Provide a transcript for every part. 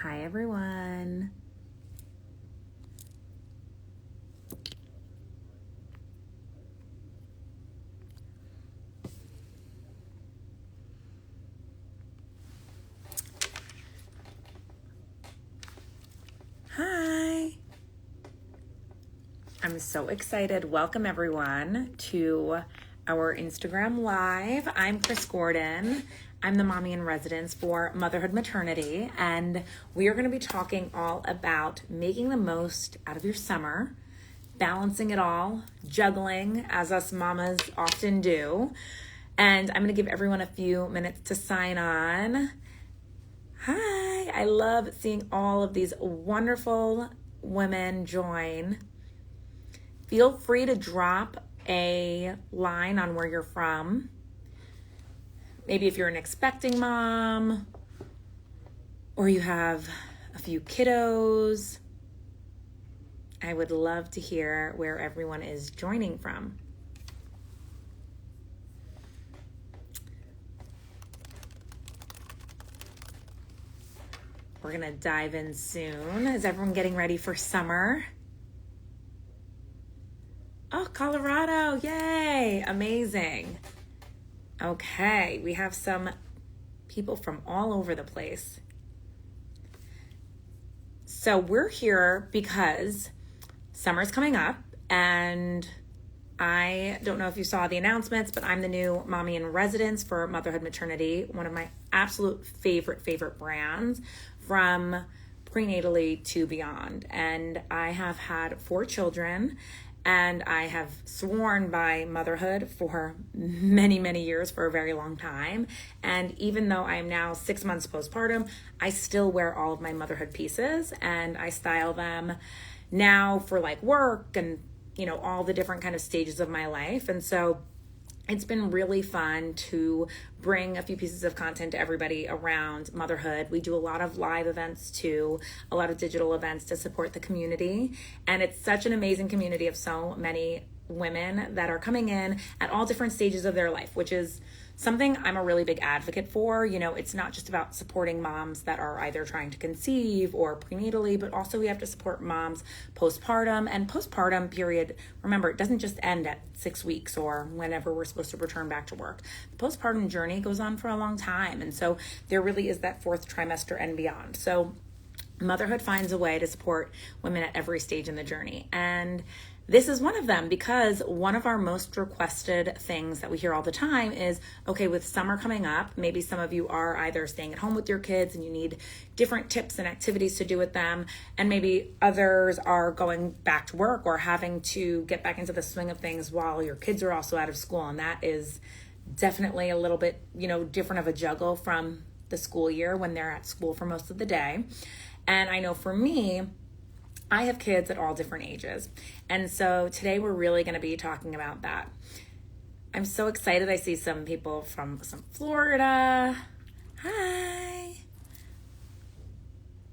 Hi, everyone. Hi. I'm so excited. Welcome, everyone, to our Instagram Live. I'm Chris Gordon. I'm the mommy in residence for Motherhood Maternity, and we are going to be talking all about making the most out of your summer, balancing it all, juggling, as us mamas often do. And I'm going to give everyone a few minutes to sign on. Hi, I love seeing all of these wonderful women join. Feel free to drop a line on where you're from. Maybe if you're an expecting mom or you have a few kiddos. I would love to hear where everyone is joining from. We're going to dive in soon. Is everyone getting ready for summer? Oh, Colorado. Yay. Amazing. Okay. We have some people from all over the place. So we're here because summer's coming up, and I don't know if you saw the announcements, but I'm the new mommy in residence for Motherhood Maternity, one of my absolute favorite brands from prenatally to beyond. And I have had 4 children, and I have sworn by motherhood for many years, for a very long time. And even though I am now 6 months postpartum, I still wear all of my motherhood pieces, and I style them now for like work and, you know, all the different kind of stages of my life. And so it's been really fun to bring a few pieces of content to everybody around motherhood. We do a lot of live events too, a lot of digital events to support the community. And it's such an amazing community of so many women that are coming in at all different stages of their life, which is something I'm a really big advocate for. You know, it's not just about supporting moms that are either trying to conceive or prenatally, but also we have to support moms postpartum. And postpartum period, remember, it doesn't just end at 6 weeks or whenever we're supposed to return back to work. The postpartum journey goes on for a long time. And so there really is that 4th trimester and beyond. So motherhood finds a way to support women at every stage in the journey. And this is one of them, because one of our most requested things that we hear all the time is, okay, with summer coming up, maybe some of you are either staying at home with your kids and you need different tips and activities to do with them. And maybe others are going back to work or having to get back into the swing of things while your kids are also out of school. And that is definitely a little bit, you know, different of a juggle from the school year when they're at school for most of the day. And I know for me, I have kids at all different ages. And so today we're really going to be talking about that. I'm so excited. I see some people from Florida. Hi.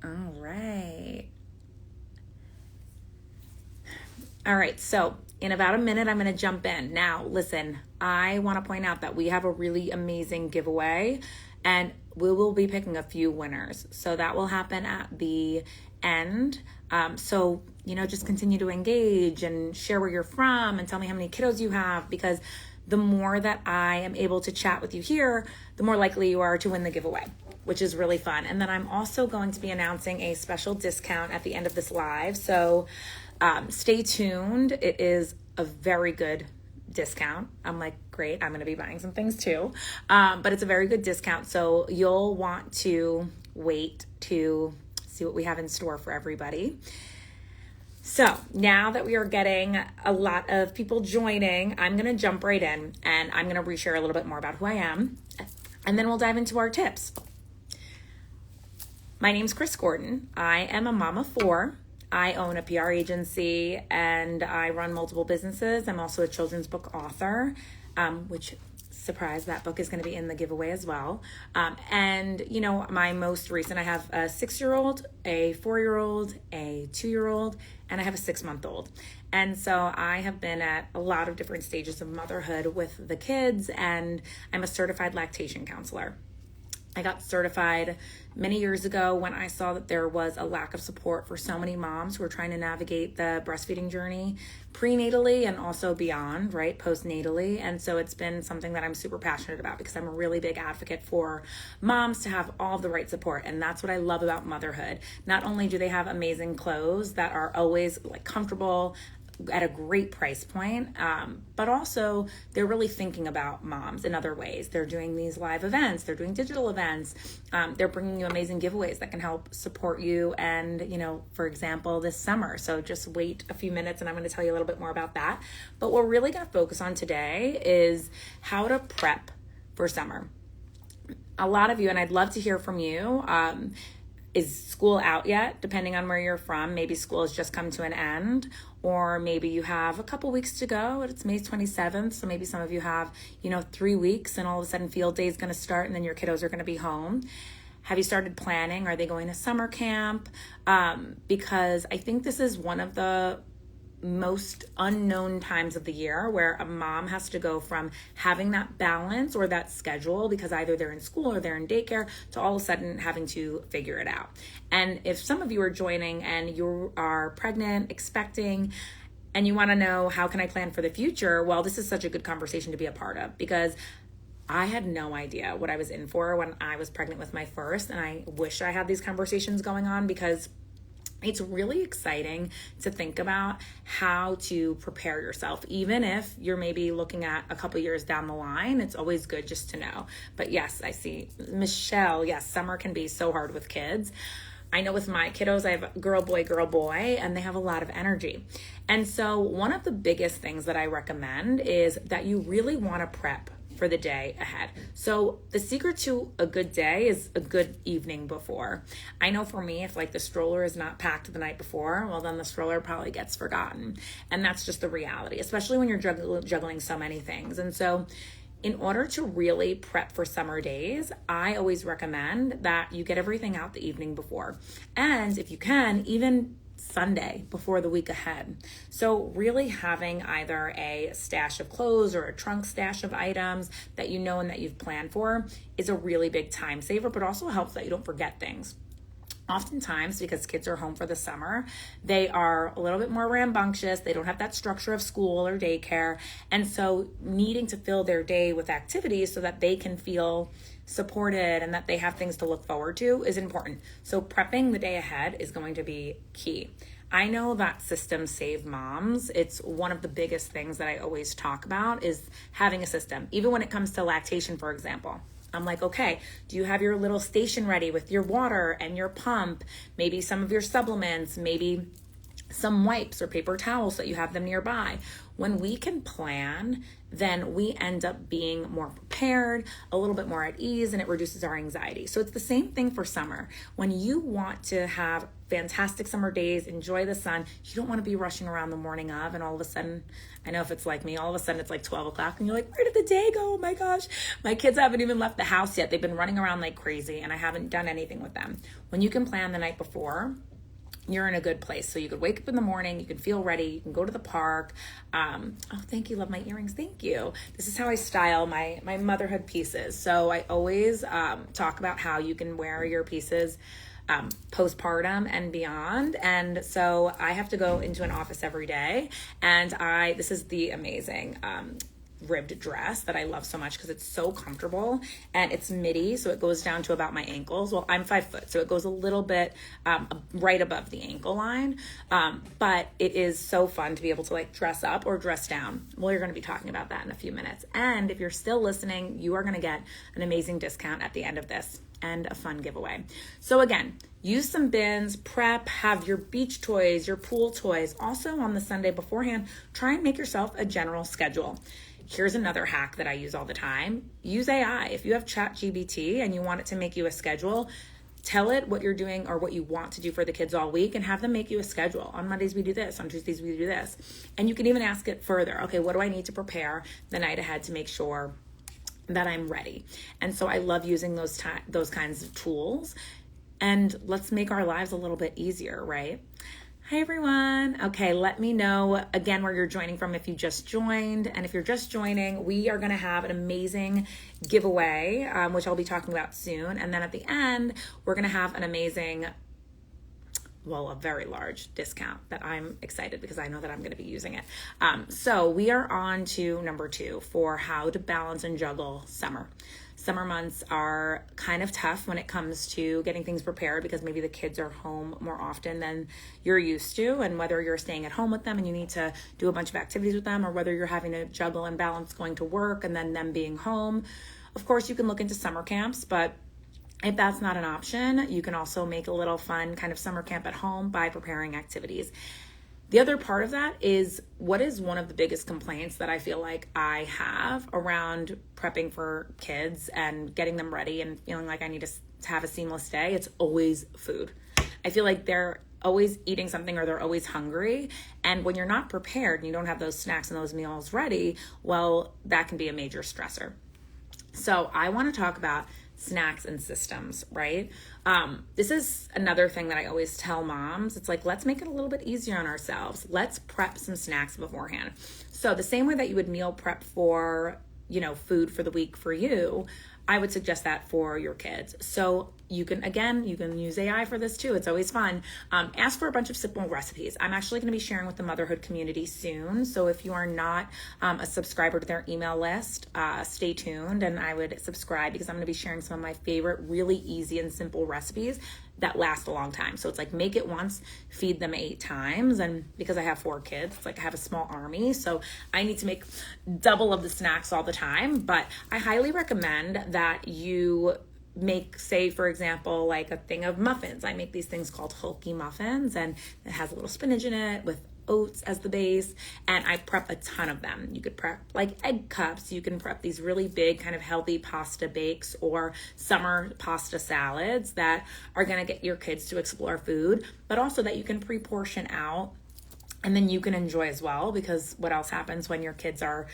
All right. All right. So in about a minute, I'm going to jump in. Now, listen, I want to point out that we have a really amazing giveaway, and we will be picking a few winners. So that will happen at the end. So, you know, just continue to engage and share where you're from and tell me how many kiddos you have, because the more that I am able to chat with you here, the more likely you are to win the giveaway, which is really fun. And then I'm also going to be announcing a special discount at the end of this live. So stay tuned. It is a very good discount. I'm like, great, I'm going to be buying some things too. But it's a very good discount. So you'll want to wait to see what we have in store for everybody. So now that we are getting a lot of people joining, I'm going to jump right in and I'm going to reshare a little bit more about who I am, and then we'll dive into our tips. My name's Chris Gordon. I am a mom of 4. I own a PR agency and I run multiple businesses. I'm also a children's book author, which, surprise, that book is going to be in the giveaway as well. And, you know, my most recent, I have a 6-year-old, a 4-year-old, a 2-year-old, and I have a 6-month-old. And so I have been at a lot of different stages of motherhood with the kids, and I'm a certified lactation counselor. I got certified many years ago when I saw that there was a lack of support for so many moms who are trying to navigate the breastfeeding journey prenatally and also beyond, right, postnatally. And so it's been something that I'm super passionate about because I'm a really big advocate for moms to have all the right support. And that's what I love about motherhood. Not only do they have amazing clothes that are always like comfortable, at a great price point, but also they're really thinking about moms in other ways. They're doing these live events, they're doing digital events, they're bringing you amazing giveaways that can help support you and, for example, this summer. So just wait a few minutes and I'm going to tell you a little bit more about that. But what we're really going to focus on today is how to prep for summer. A lot of you, and I'd love to hear from you, is school out yet? Depending on where you're from, maybe school has just come to an end, or maybe you have a couple weeks to go. It's May 27th, so maybe some of you have, 3 weeks, and all of a sudden field day is going to start, and then your kiddos are going to be home. Have you started planning? Are they going to summer camp? Because I think this is one of the most unknown times of the year where a mom has to go from having that balance or that schedule because either they're in school or they're in daycare to all of a sudden having to figure it out. And if some of you are joining and you are pregnant, expecting, and you want to know how can I plan for the future, well, this is such a good conversation to be a part of because I had no idea what I was in for when I was pregnant with my first, and I wish I had these conversations going on because it's really exciting to think about how to prepare yourself. Even if you're maybe looking at a couple years down the line, it's always good just to know. But yes, I see Michelle. Yes, summer can be so hard with kids. I know with my kiddos, I have girl, boy, and they have a lot of energy. And so one of the biggest things that I recommend is that you really want to prep for the day ahead. So the secret to a good day is a good evening before. I know for me, if like the stroller is not packed the night before, well then the stroller probably gets forgotten. And that's just the reality, especially when you're juggling so many things. And so in order to really prep for summer days, I always recommend that you get everything out the evening before. And if you can, even Sunday before the week ahead. So really having either a stash of clothes or a trunk stash of items that you know and that you've planned for is a really big time saver, but also helps that you don't forget things. Oftentimes, because kids are home for the summer, they are a little bit more rambunctious. They don't have that structure of school or daycare. And so needing to fill their day with activities so that they can feel supported and that they have things to look forward to is important. So prepping the day ahead is going to be key. I know that systems save moms. It's one of the biggest things that I always talk about is having a system. Even when it comes to lactation, for example. I'm like, okay, do you have your little station ready with your water and your pump, maybe some of your supplements, maybe some wipes or paper towels so that you have them nearby? When we can plan, then we end up being more prepared, a little bit more at ease, and it reduces our anxiety. So it's the same thing for summer. When you want to have fantastic summer days, enjoy the sun, you don't want to be rushing around the morning of, and all of a sudden, I know if it's like me, all of a sudden it's like 12 o'clock and you're like, where did the day go? Oh my gosh, my kids haven't even left the house yet. They've been running around like crazy and I haven't done anything with them. When you can plan the night before, you're in a good place. So you could wake up in the morning, you can feel ready, you can go to the park. Oh, thank you, love my earrings, thank you. This is how I style my motherhood pieces. So I always talk about how you can wear your pieces postpartum and beyond. And so I have to go into an office every day, and this is the amazing ribbed dress that I love so much because it's so comfortable and it's midi, so it goes down to about my ankles. Well, I'm 5 foot, so it goes a little bit right above the ankle line, but it is so fun to be able to like dress up or dress down. Well, you're going to be talking about that in a few minutes. And if you're still listening, you are going to get an amazing discount at the end of this and a fun giveaway. So again, use some bins, prep, have your beach toys, your pool toys. Also on the Sunday beforehand, try and make yourself a general schedule. Here's another hack that I use all the time. Use AI. If you have ChatGPT and you want it to make you a schedule, tell it what you're doing or what you want to do for the kids all week and have them make you a schedule. On Mondays we do this, on Tuesdays we do this. And you can even ask it further. Okay, what do I need to prepare the night ahead to make sure that I'm ready? And so I love using those kinds of tools. And let's make our lives a little bit easier, right? Hi everyone. Okay, let me know again where you're joining from if you just joined. And if you're just joining, we are going to have an amazing giveaway, which I'll be talking about soon. And then at the end, we're going to have an amazing, a very large discount that I'm excited because I know that I'm going to be using it. So we are on to number 2 for how to balance and juggle summer. Summer months are kind of tough when it comes to getting things prepared because maybe the kids are home more often than you're used to, and whether you're staying at home with them and you need to do a bunch of activities with them, or whether you're having to juggle and balance going to work and then them being home. Of course, you can look into summer camps, but if that's not an option, you can also make a little fun kind of summer camp at home by preparing activities. The other part of that is, what is one of the biggest complaints that I feel like I have around prepping for kids and getting them ready and feeling like I need to have a seamless day? It's always food. I feel like they're always eating something or they're always hungry. And when you're not prepared and you don't have those snacks and those meals ready, well, that can be a major stressor. So I want to talk about snacks and systems, right? This is another thing that I always tell moms. It's like, let's make it a little bit easier on ourselves. Let's prep some snacks beforehand. So the same way that you would meal prep for, food for the week for you, I would suggest that for your kids. So you can use AI for this too. It's always fun. Ask for a bunch of simple recipes. I'm actually going to be sharing with the motherhood community soon. So if you are not a subscriber to their email list, stay tuned and I would subscribe because I'm going to be sharing some of my favorite, really easy and simple recipes that last a long time. So it's like, make it once, feed them 8 times. And because I have 4 kids, it's like I have a small army. So I need to make double of the snacks all the time. But I highly recommend that you make, say, for example, like a thing of muffins. I make these things called Hulky muffins, and it has a little spinach in it with oats as the base, and I prep a ton of them. You could prep like egg cups. You can prep these really big kind of healthy pasta bakes or summer pasta salads that are going to get your kids to explore food, but also that you can pre-portion out and then you can enjoy as well, because what else happens when your kids are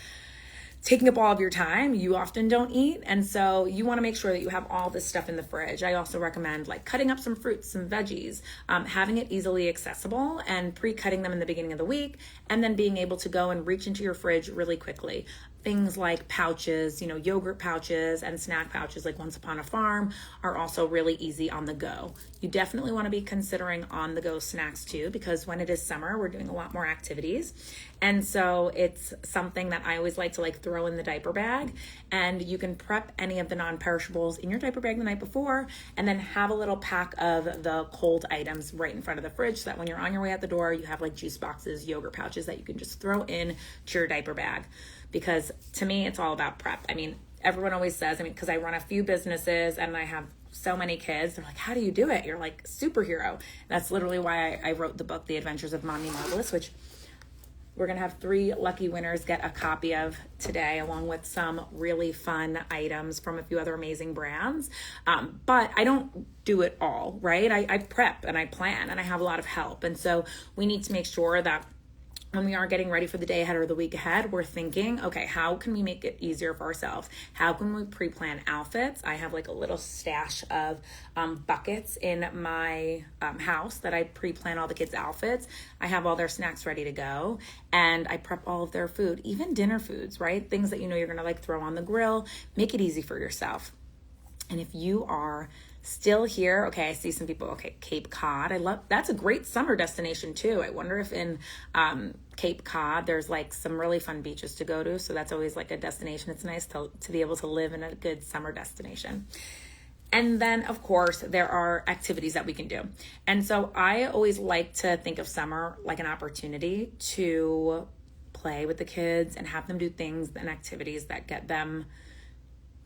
taking up all of your time? You often don't eat. And so you want to make sure that you have all this stuff in the fridge. I also recommend like cutting up some fruits, some veggies, having it easily accessible and pre-cutting them in the beginning of the week, and then being able to go and reach into your fridge really quickly. Things like pouches, yogurt pouches and snack pouches like Once Upon a Farm are also really easy on the go. You definitely want to be considering on the go snacks too, because when it is summer, we're doing a lot more activities. And so it's something that I always like to throw in the diaper bag, and you can prep any of the non-perishables in your diaper bag the night before, and then have a little pack of the cold items right in front of the fridge so that when you're on your way out the door, you have like juice boxes, yogurt pouches that you can just throw in to your diaper bag. Because to me, it's all about prep. I mean, everyone always says, because I run a few businesses and I have so many kids, they're like, how do you do it? You're like superhero. That's literally why I wrote the book, The Adventures of Mommy Marvelous, which we're going to have 3 lucky winners get a copy of today, along with some really fun items from a few other amazing brands. But I don't do it all, right? I prep and I plan and I have a lot of help. And so we need to make sure that when we are getting ready for the day ahead or the week ahead, we're thinking, okay, how can we make it easier for ourselves? How can we pre-plan outfits? I have like a little stash of buckets in my house that I pre-plan all the kids' outfits. I have all their snacks ready to go, and I prep all of their food, even dinner foods, right? Things that you're gonna throw on the grill. Make it easy for yourself. And if you are still here, okay, I see some people, okay, Cape Cod. That's a great summer destination too. I wonder if in Cape Cod, there's some really fun beaches to go to. So that's always a destination. It's nice to be able to live in a good summer destination. And then, of course, there are activities that we can do. And so I always like to think of summer like an opportunity to play with the kids and have them do things and activities that get them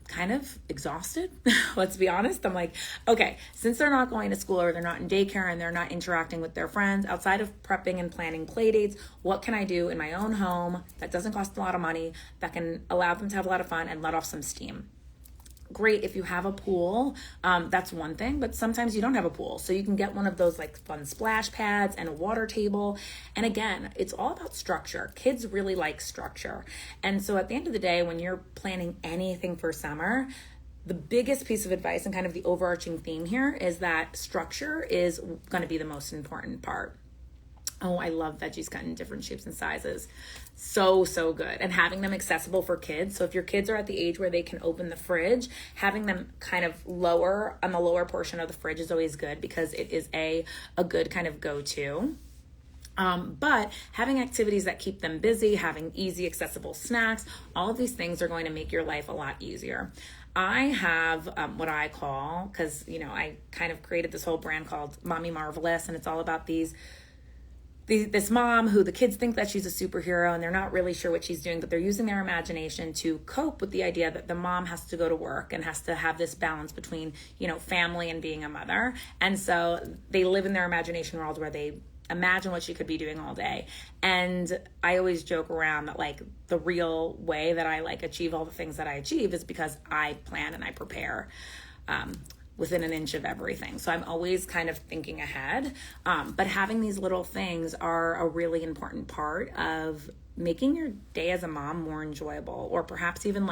kind of exhausted. Let's be honest. I'm like, okay, since they're not going to school or they're not in daycare and they're not interacting with their friends outside of prepping and planning play dates, what can I do in my own home that doesn't cost a lot of money, that can allow them to have a lot of fun and let off some steam? Great if you have a pool, that's one thing, but sometimes you don't have a pool. So you can get one of those fun splash pads and a water table. And again, it's all about structure. Kids really like structure. And so at the end of the day, when you're planning anything for summer, the biggest piece of advice and kind of the overarching theme here is that structure is going to be the most important part. Oh, I love veggies cut in different shapes and sizes. So, so good. And having them accessible for kids. So if your kids are at the age where they can open the fridge, having them kind of lower on the lower portion of the fridge is always good because it is a good kind of go-to. But having activities that keep them busy, having easy, accessible snacks, all of these things are going to make your life a lot easier. I have what I call, because, I kind of created this whole brand called Mommy Marvelous, and it's all about this mom who the kids think that she's a superhero and they're not really sure what she's doing, but they're using their imagination to cope with the idea that the mom has to go to work and has to have this balance between, family and being a mother. And so they live in their imagination world where they imagine what she could be doing all day. And I always joke around that the real way that I achieve all the things that I achieve is because I plan and I prepare within an inch of everything. So I'm always kind of thinking ahead. But having these little things are a really important part of making your day as a mom more enjoyable, or perhaps even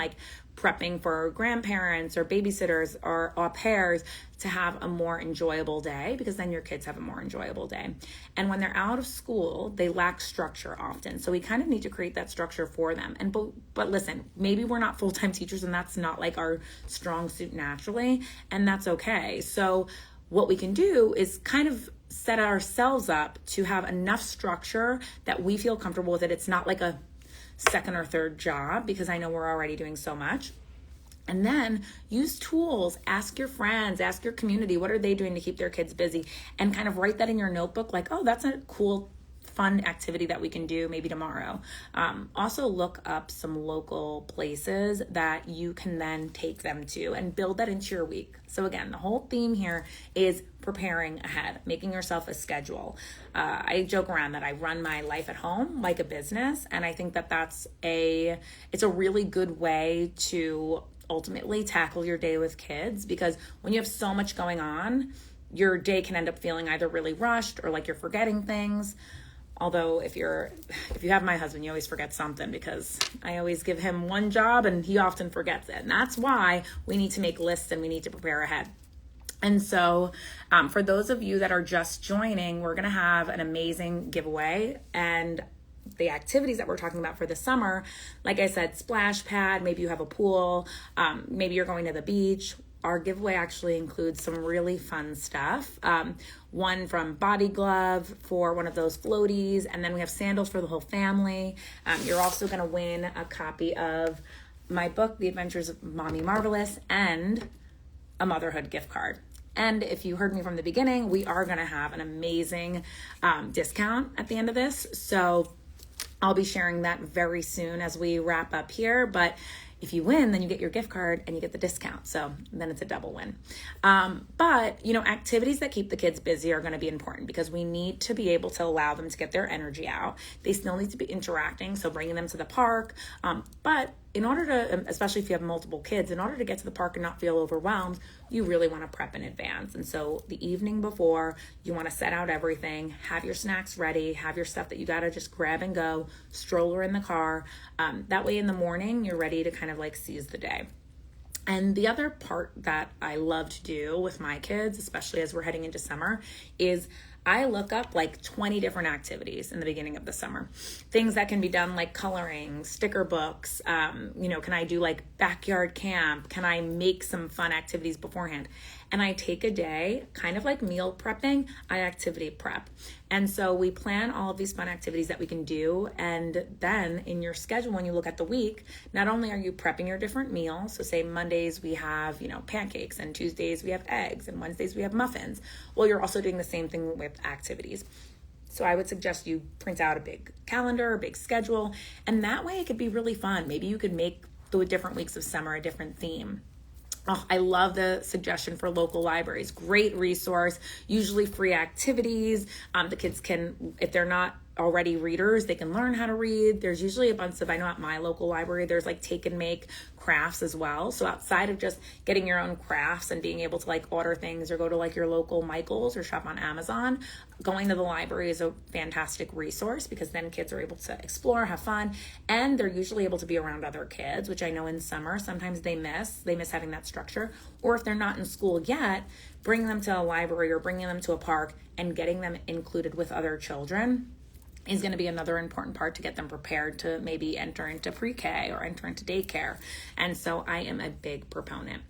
prepping for grandparents or babysitters or au pairs to have a more enjoyable day, because then your kids have a more enjoyable day. And when they're out of school, they lack structure often. So we kind of need to create that structure for them. And but listen, maybe we're not full-time teachers and that's not our strong suit naturally, and that's okay. So what we can do is kind of set ourselves up to have enough structure that we feel comfortable with it. It's not like a second or third job, because I know we're already doing so much. And then use tools, ask your friends, ask your community, what are they doing to keep their kids busy? And kind of write that in your notebook, oh, that's a cool, fun activity that we can do maybe tomorrow. Also look up some local places that you can then take them to and build that into your week. So again, the whole theme here is preparing ahead, making yourself a schedule. I joke around that I run my life at home like a business, and I think that it's a really good way to ultimately tackle your day with kids, because when you have so much going on, your day can end up feeling either really rushed or like you're forgetting things. Although if you have my husband, you always forget something, because I always give him one job and he often forgets it. And that's why we need to make lists and we need to prepare ahead. And so for those of you that are just joining, we're going to have an amazing giveaway. And the activities that we're talking about for the summer, like I said, splash pad, maybe you have a pool, maybe you're going to the beach. Our giveaway actually includes some really fun stuff. One from Body Glove for one of those floaties, and then we have sandals for the whole family. You're also going to win a copy of my book, The Adventures of Mommy Marvelous, and a motherhood gift card. And if you heard me from the beginning, we are going to have an amazing discount at the end of this. So I'll be sharing that very soon as we wrap up here. But if you win, then you get your gift card and you get the discount. So then it's a double win. But, activities that keep the kids busy are going to be important, because we need to be able to allow them to get their energy out. They still need to be interacting, so bringing them to the park. But in order to, especially if you have multiple kids, in order to get to the park and not feel overwhelmed, you really want to prep in advance. And so the evening before, you want to set out everything, have your snacks ready, have your stuff that you got to just grab and go, stroller in the car. That way in the morning, you're ready to kind of seize the day. And the other part that I love to do with my kids, especially as we're heading into summer, is I look up 20 different activities in the beginning of the summer. Things that can be done like coloring, sticker books, can I do backyard camp? Can I make some fun activities beforehand? And I take a day, kind of like meal prepping, I activity prep. And so we plan all of these fun activities that we can do. And then in your schedule, when you look at the week, not only are you prepping your different meals, so say Mondays we have, pancakes, and Tuesdays we have eggs, and Wednesdays we have muffins. Well, you're also doing the same thing with activities. So I would suggest you print out a big calendar, a big schedule, and that way it could be really fun. Maybe you could make the different weeks of summer a different theme. Oh, I love the suggestion for local libraries. Great resource, usually free activities. The kids can, if they're not already readers, they can learn how to read. There's usually a bunch of, I know at my local library, there's take and make crafts as well. So outside of just getting your own crafts and being able to order things or go to your local Michael's or shop on Amazon, going to the library is a fantastic resource, because then kids are able to explore, have fun, and they're usually able to be around other kids, which I know in summer sometimes they miss having that structure. Or if they're not in school yet, bring them to a library or bringing them to a park and getting them included with other children is going to be another important part to get them prepared to maybe enter into pre-K or enter into daycare. And so I am a big proponent.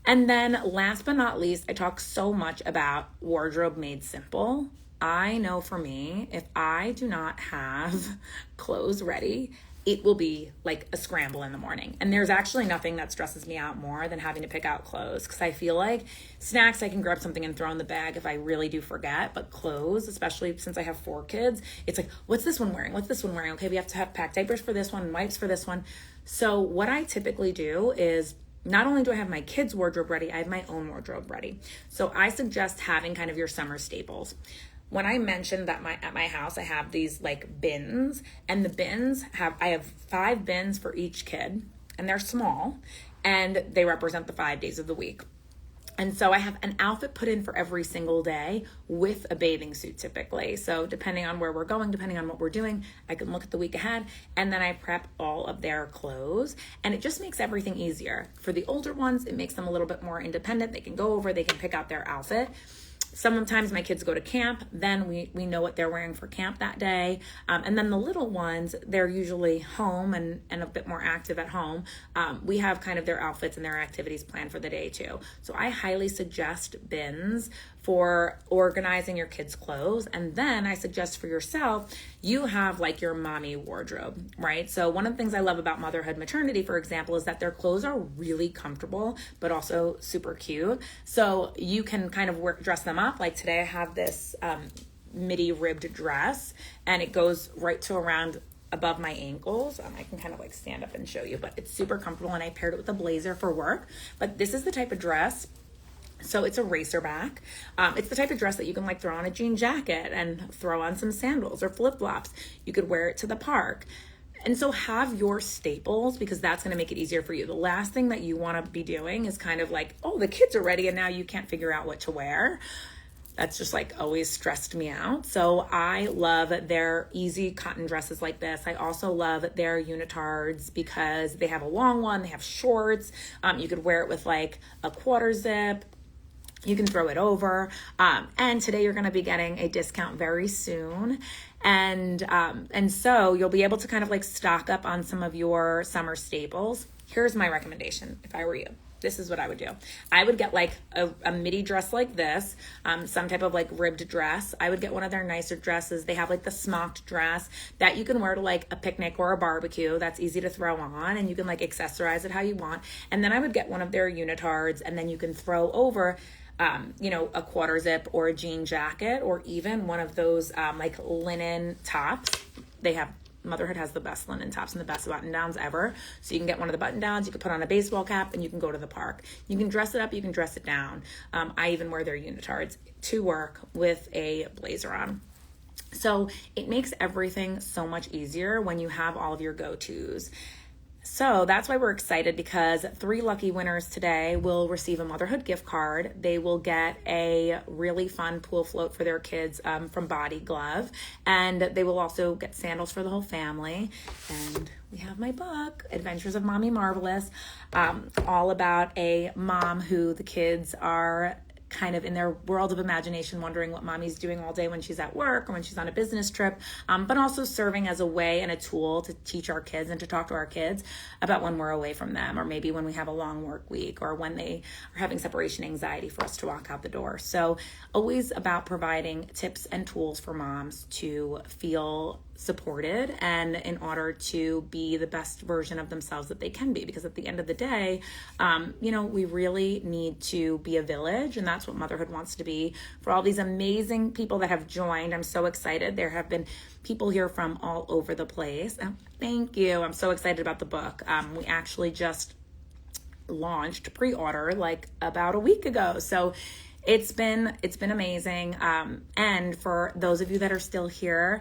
And then last but not least, I talk so much about wardrobe made simple. I know for me, if I do not have clothes ready, it will be like a scramble in the morning. And there's actually nothing that stresses me out more than having to pick out clothes, because I feel like snacks, I can grab something and throw in the bag if I really do forget. But clothes, especially since I have 4 kids, it's like, what's this one wearing? What's this one wearing? Okay, we have to have packed diapers for this one, wipes for this one. So what I typically do is, not only do I have my kids' wardrobe ready, I have my own wardrobe ready. So I suggest having kind of your summer staples. When I mentioned that at my house I have these like bins, and the bins I have 5 bins for each kid, and they're small, and they represent the 5 days of the week. And so I have an outfit put in for every single day with a bathing suit typically. So depending on where we're going, depending on what we're doing, I can look at the week ahead, and then I prep all of their clothes, and it just makes everything easier. For the older ones, it makes them a little bit more independent. They can go over, they can pick out their outfit. Sometimes my kids go to camp, then we know what they're wearing for camp that day. And then the little ones, they're usually home and a bit more active at home. We have kind of their outfits and their activities planned for the day too. So I highly suggest bins for organizing your kids' clothes. And then I suggest for yourself, you have like your mommy wardrobe, right? So one of the things I love about motherhood maternity, for example, is that their clothes are really comfortable, but also super cute. So you can kind of dress them up. Like today I have this midi ribbed dress, and it goes right to around above my ankles. I can kind of like stand up and show you, but it's super comfortable, and I paired it with a blazer for work. But this is the type of dress, so it's a racer back. It's the type of dress that you can like throw on a jean jacket and throw on some sandals or flip-flops. You could wear it to the park. And so have your staples, because that's going to make it easier for you. The last thing that you want to be doing is kind of like, oh, the kids are ready and now you can't figure out what to wear. That's just like always stressed me out. So I love their easy cotton dresses like this. I also love their unitards because they have a long one, they have shorts. You could wear it with like a quarter zip. You can throw it over. And today you're going to be getting a discount very soon. And so you'll be able to kind of like stock up on some of your summer staples. Here's my recommendation if I were you. This is what I would do. I would get like a midi dress like this, some type of like ribbed dress. I would get one of their nicer dresses. They have like the smocked dress that you can wear to like a picnic or a barbecue. That's easy to throw on, and you can like accessorize it how you want. And then I would get one of their unitards, and then you can throw over a quarter zip or a jean jacket, or even one of those like linen tops. Motherhood has the best linen tops and the best button downs ever. So you can get one of the button downs, you can put on a baseball cap, and you can go to the park. You can dress it up, you can dress it down. I even wear their unitards to work with a blazer on. So it makes everything so much easier when you have all of your go-tos. So that's why we're excited, because 3 lucky winners today will receive a motherhood gift card. They will get a really fun pool float for their kids from Body Glove, and they will also get sandals for the whole family. And we have my book, Adventures of Mommy Marvelous, all about a mom who the kids are kind of in their world of imagination, wondering what mommy's doing all day when she's at work or when she's on a business trip, but also serving as a way and a tool to teach our kids and to talk to our kids about when we're away from them, or maybe when we have a long work week, or when they are having separation anxiety for us to walk out the door. So always about providing tips and tools for moms to feel supported and in order to be the best version of themselves that they can be, because at the end of the day, we really need to be a village, and that's what motherhood wants to be. For all these amazing people that have joined, I'm so excited. There have been people here from all over the place. Thank you. I'm so excited about the book. We actually just launched pre-order like about a week ago, so it's been amazing. And for those of you that are still here,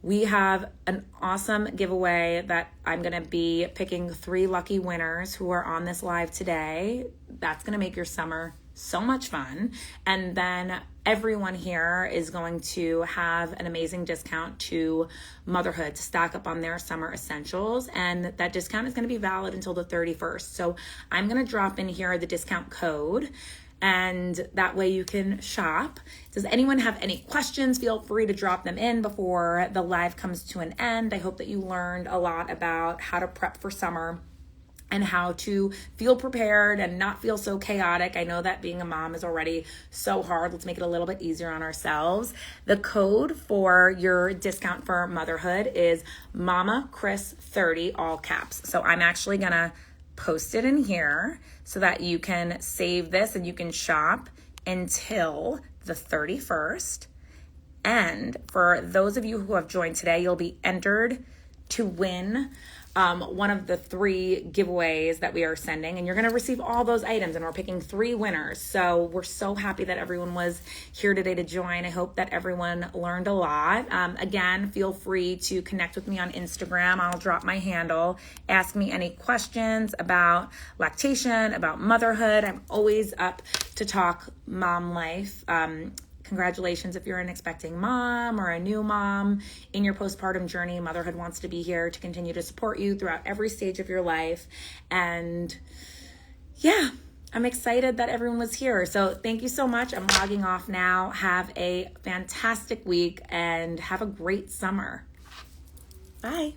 we have an awesome giveaway that I'm going to be picking 3 lucky winners who are on this live today. That's going to make your summer so much fun. And then everyone here is going to have an amazing discount to motherhood to stock up on their summer essentials. And that discount is going to be valid until the 31st. So I'm going to drop in here the discount code. and that way you can shop. Does anyone have any questions? Feel free to drop them in before the live comes to an end. I hope that you learned a lot about how to prep for summer and how to feel prepared and not feel so chaotic. I know that being a mom is already so hard. Let's make it a little bit easier on ourselves. The code for your discount for motherhood is MamaChris30, all caps. So I'm actually gonna post it in here so that you can save this and you can shop until the 31st. And for those of you who have joined today, you'll be entered to win one of the 3 giveaways that we are sending, and you're going to receive all those items, and we're picking 3 winners. So we're so happy that everyone was here today to join. I hope that everyone learned a lot. Again, feel free to connect with me on Instagram. I'll drop my handle. Ask me any questions about lactation, about motherhood. I'm always up to talk mom life. Congratulations if you're an expecting mom or a new mom in your postpartum journey. Motherhood wants to be here to continue to support you throughout every stage of your life. And yeah, I'm excited that everyone was here. So thank you so much. I'm logging off now. Have a fantastic week and have a great summer. Bye.